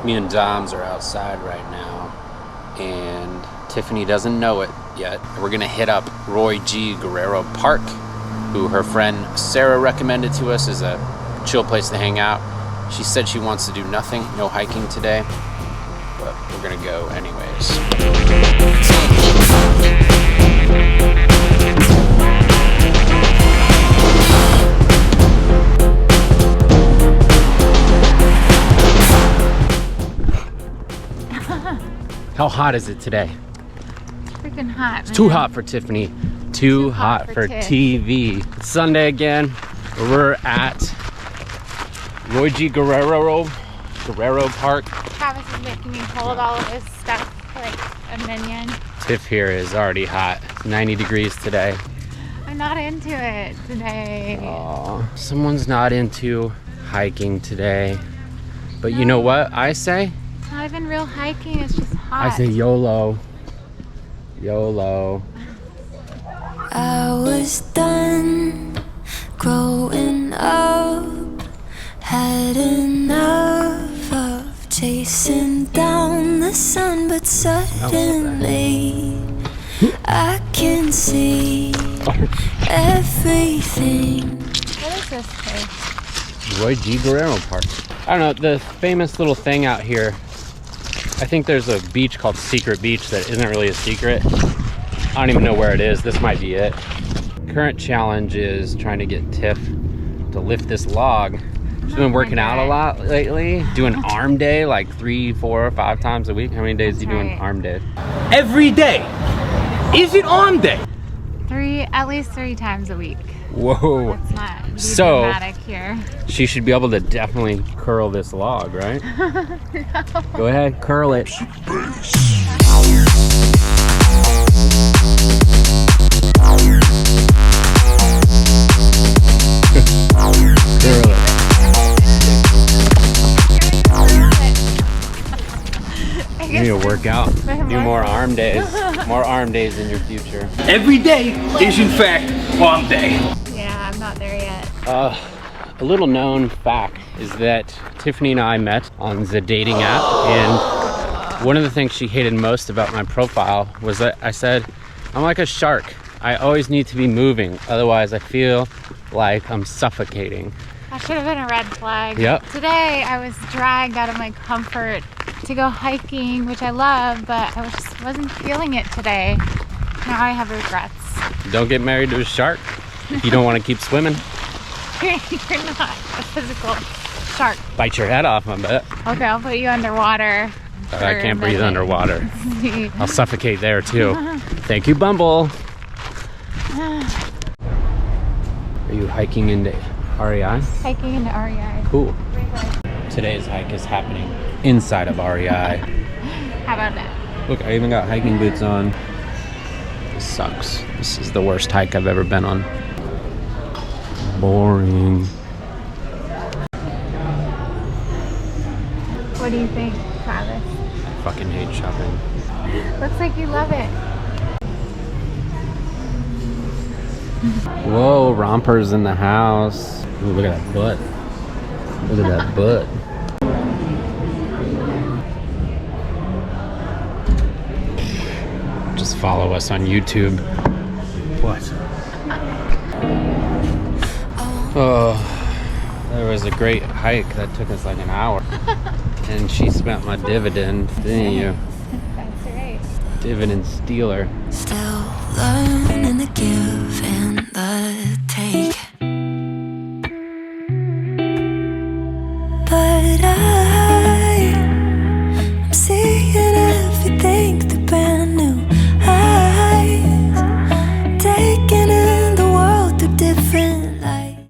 Me and Doms are outside right now, and Tiffany doesn't know it yet. We're gonna hit up Roy G. Guerrero Park, who her friend Sarah recommended to us as a chill place to hang out. She said she wants to do nothing, no hiking today, but we're gonna go anyways. How hot is it today? It's freaking hot. It's too hot for Tiffany. Too hot for TV. It's Sunday again. We're at Roy G. Guerrero Park. Travis is making me hold all of his stuff like a minion. Tiff here is already hot. It's 90 degrees today. I'm not into it today. Oh, someone's not into hiking today. But you know what I say? It's not even real hiking, it's just hot. I say YOLO. YOLO. I was done growing up, had enough of chasing down the sun, but suddenly I can see everything. What is this place? Roy G. Guerrero Park. I don't know, the famous little thing out here, I think there's a beach called Secret Beach that isn't really a secret. I don't even know where it is. This might be it. Current challenge is trying to get Tiff to lift this log. She's been working out a lot lately, doing arm day like 3, 4, 5 times a week. How many days do you do an arm day? Every day. Is it arm day? At least 3 times a week. Whoa. Let's not be So dramatic here. she should be able to definitely curl this log, right? No. Go ahead, curl it. You need to work out. Do more arm days. More arm days in your future. Every day is in fact arm day. Yeah, I'm not there yet. A little known fact is that Tiffany and I met on the dating app, and one of the things she hated most about my profile was that I said, I'm like a shark. I always need to be moving, otherwise I feel like I'm suffocating. That should have been a red flag. Yep. Today I was dragged out of my comfort to go hiking, which I love, but I just wasn't feeling it today. Now I have regrets. Don't get married to a shark if you don't want to keep swimming. You're not a physical shark. Bite your head off, I bet. Okay, I'll put you underwater. I can't breathe underwater. See. I'll suffocate there too. Thank you, Bumble. Are you hiking into REI? Hiking into REI. Cool. Today's hike is happening inside of REI. How about that? Look, I even got hiking boots on. This sucks. This is the worst hike I've ever been on. Boring. What do you think, Travis? I fucking hate shopping. Looks like you love it. Whoa, rompers in the house. Ooh, look at that butt. Look at that butt. Just follow us on YouTube. What? Oh, there was a great hike that took us like an hour. And she spent my dividend, didn't you? That's right. Dividend stealer. Still learning to give and the